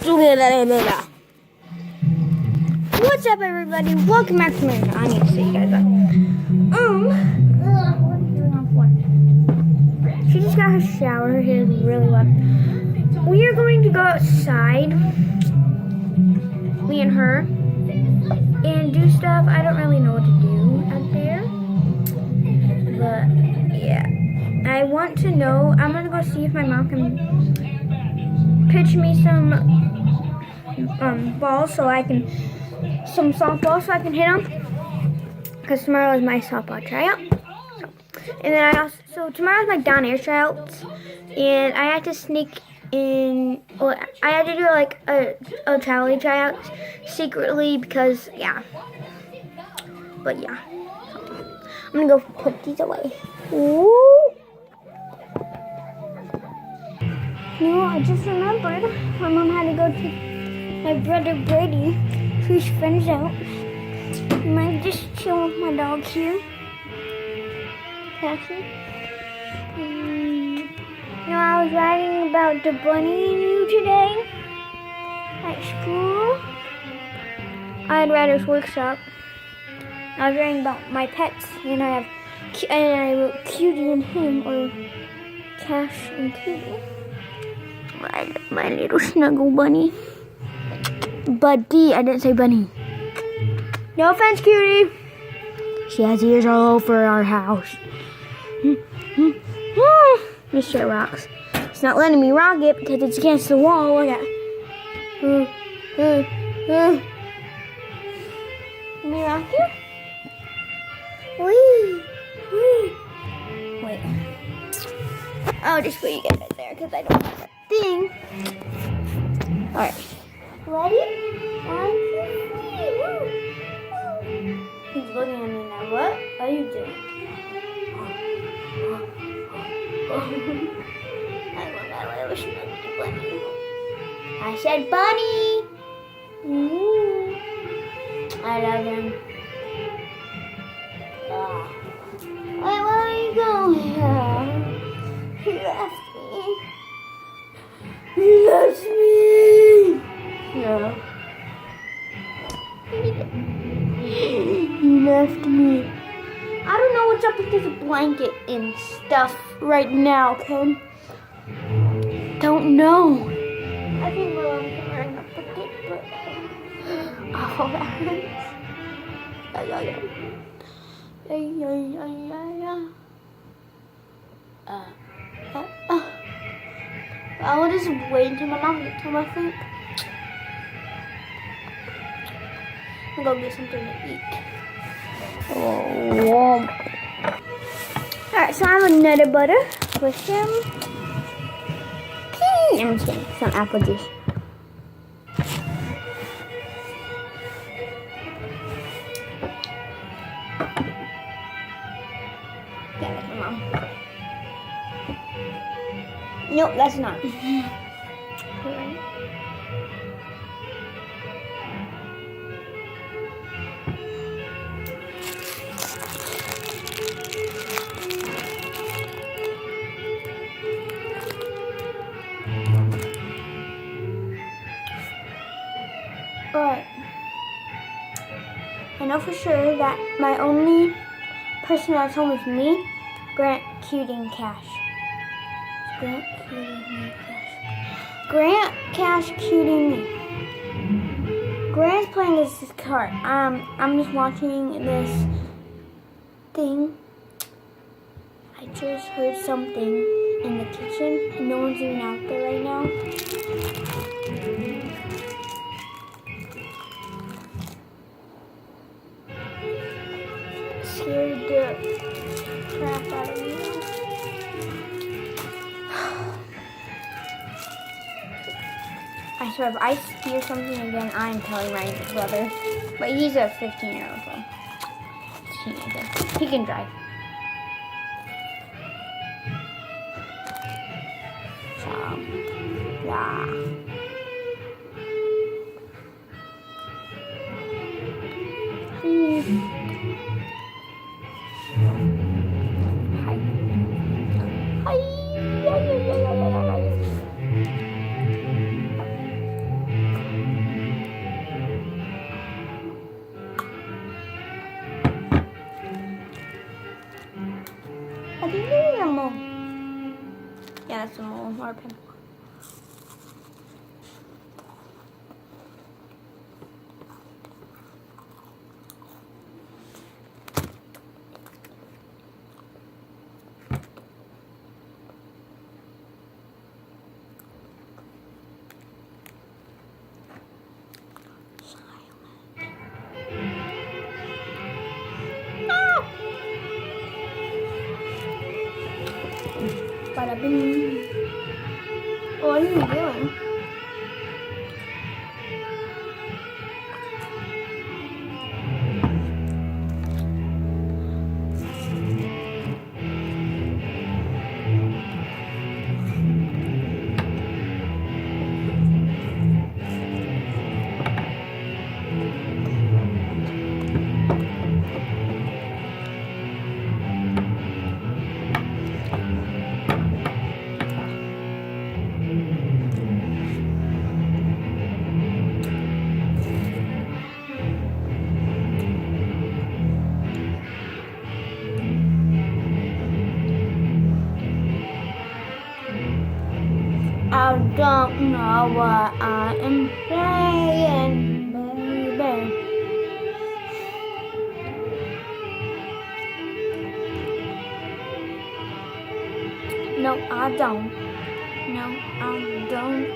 What's up, everybody? Welcome back to my channel. I need to see you guys up. She just got her shower. Her hair is really wet. We are going to go outside, me and her, and do stuff. I don't really know what to do out there, but yeah. I want to know. I'm gonna go see if my mom can pitch me some balls so I can, some softballs so I can hit them. Because tomorrow is my softball tryout. So, and then so tomorrow's my down air tryouts, and I had to sneak in. Well, I had to do like a traveling tryout secretly because yeah. But yeah, I'm gonna go put these away. Ooh. You know, I just remembered my mom had to go to my brother Brady, whose friend's out. I might just chill with my dog here. Cassie. You know, I was writing about the bunny and you today at school. I had writer's workshop. I was writing about my pets, and I wrote Cutie and him, or Cash and Cutie. My little snuggle bunny. Buddy, I didn't say bunny. No offense, Cutie. She has ears all over our house. This shit rocks. It's not letting me rock it because it's against the wall. Look at it. Let me rock you? Wee. Wait. I'll just put you guys right there because I don't have that thing. Alright. Ready? 1, 2, 3. He's looking at me now. What are you doing? I want that little snuggy bunny. I said bunny. I love him. Wait, where are you going? He left me. He left me. Yeah. He left me. I don't know what's up with this blanket and stuff right now, okay? Don't know. I think we're wearing up with it, but oh, that hurts. I'll just wait until my mom gets home, I think. I'm gonna go get something to eat. Oh. Alright, so I have another butter with some I'm just kidding, some apple juice. Yeah, that's my mom. Nope, that's not. Alright. I know for sure that my only person that's home is me, Grant, Cutie, and Cash. Grant, Cutie, and Cash. Grant, Cash, Cutie, and me. Grant's playing this card. I'm just watching this thing. I just heard something in the kitchen, and no one's even out there right now. Scared the crap out of me. I swear, if I hear something again, I'm telling my brother. But he's a 15-year-old, so teenager. He can drive. So, yeah. or pimple. Bada bing. What are you doing? I don't know what I am playing, baby. No, I don't. No, I don't.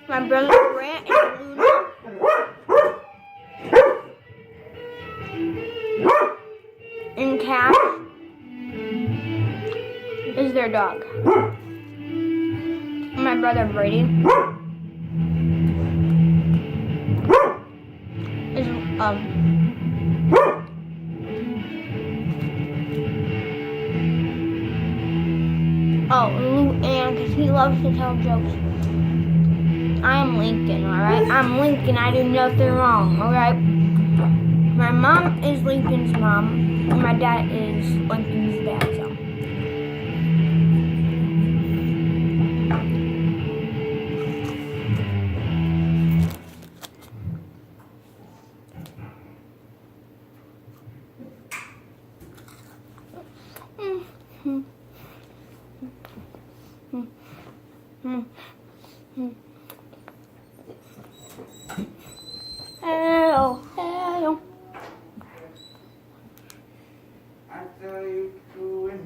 My brother Grant and Luna and Cash is their dog. My brother Brady is Lou Ann, because he loves to tell jokes. I am Lincoln, alright? I'm Lincoln, I do nothing wrong, alright? My mom is Lincoln's mom, and my dad is Lincoln's dad, so. Hello, hello. I tell you to win.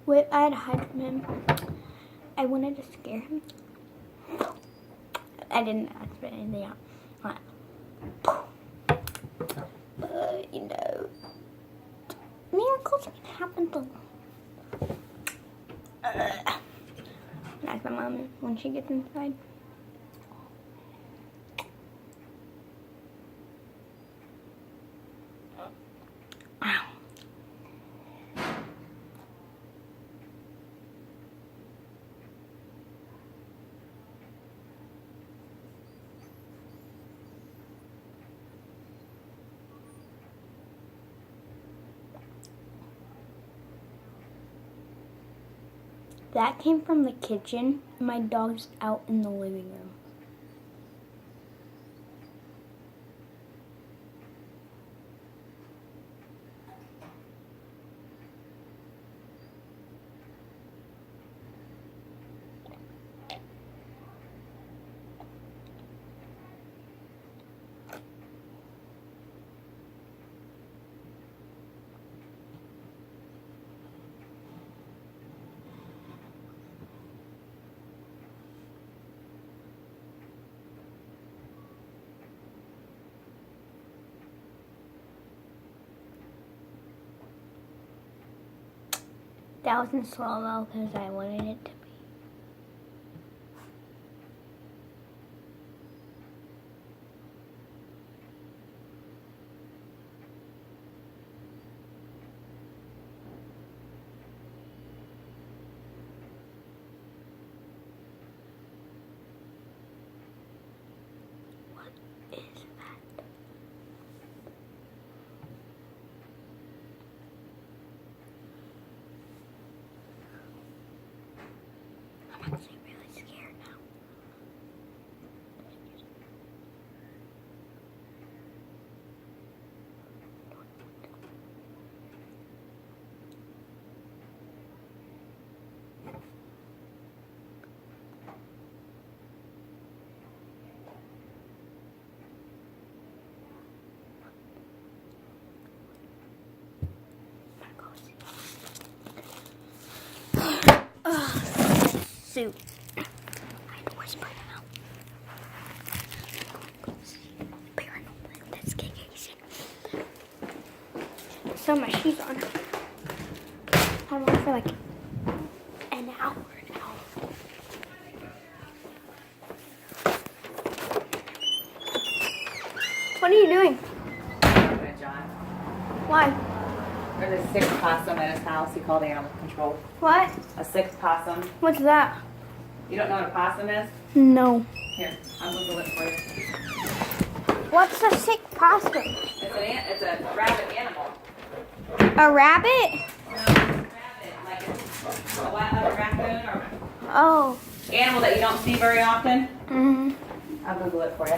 Wait, I had to hide from him. I wanted to scare him. I didn't spit anything out. But, you know, miracles can happen to That's my mom when she gets inside. That came from the kitchen. My dog's out in the living room. That wasn't slow though, because I wanted it to be. What is that? I'm actually really scared now. Soup. I whisper now. Paranormal investigation. So my shoes on. I'm on for like an hour now. What are you doing? John. Why? There's a sick possum at his house. He called animal control. What? A sick possum. What's that? You don't know what a possum is? No. Here, I'll Google it for you. What's a sick possum? It's a rabbit animal. A rabbit? No, it's a rabbit. Like a raccoon or Oh. animal that you don't see very often. Mm-hmm. I'll Google it for you.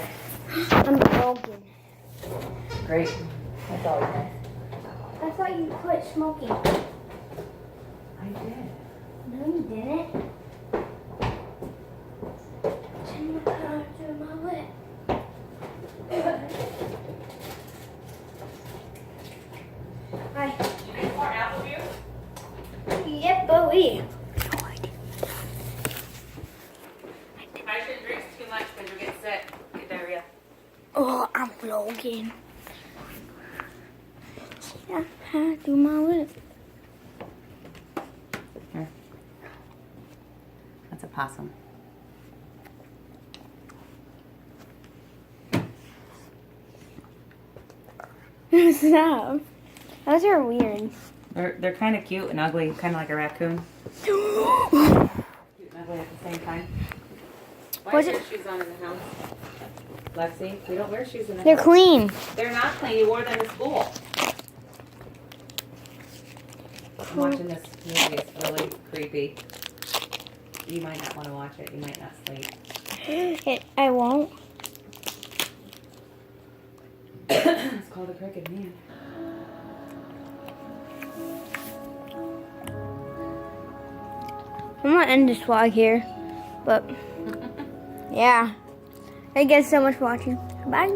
I'm broken. Great. That's all you know. I thought you quit smoking. I did. No, you didn't. Turn the car through my lip. Hi. You need more apple juice? Yep, boy. I shouldn't drink too much because you'll get sick. Get diarrhea. Oh, I'm vlogging. Yeah, through my lip. Here. That's a possum. Stop. Those are weird. They're kind of cute and ugly, kind of like a raccoon. Cute and ugly at the same time. Why Was are your it- shoes on in the house? Lexi, we don't wear shoes in the They're house. clean. They're not clean. You wore them to school. I'm watching this movie. It's really creepy. You might not want to watch it. You might not sleep. I won't. It's called The Crooked Man. I'm gonna end this vlog here, but yeah. Thank you guys so much for watching. Bye.